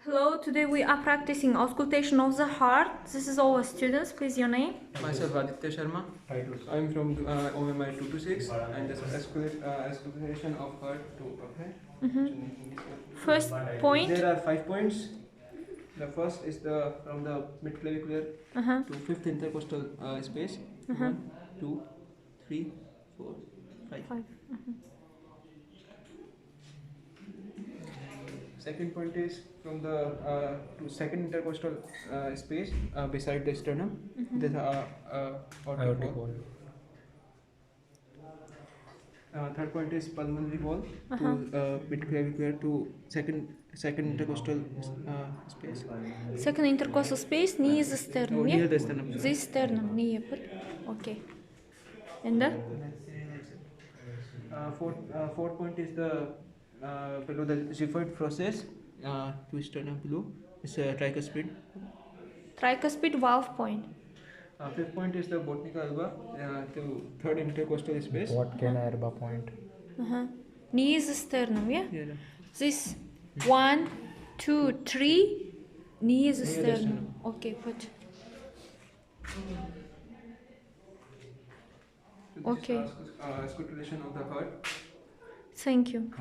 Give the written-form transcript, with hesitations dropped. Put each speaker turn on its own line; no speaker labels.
Hello, today we are practicing auscultation of the heart. This is our students. Please, your name.
Myself Aditya Sharma. I'm from OMI 226 and this is auscultation of heart to
First point.
There are 5 points. The first is from the midclavicular to fifth intercostal space. 1, 2, 3, 4, 5. Second point is from the to second intercostal space beside the sternum. There's aortic wall. Third point is pulmonary wall to midclavicular to second intercostal space.
Second intercostal space near the sternum.
Near the sternum.
This sternum near. Okay. And then?
Fourth point is the below the xiphoid process to sternum below. It's tricuspid.
Tricuspid valve point.
Fifth point is the Botnica alba to third intercostal space.
Botnica alba point.
Near the sternum, yeah?
Yeah.
This 1, 2, 3 near the sternum. Okay, put. Okay.
Auscultation of the heart.
Thank you.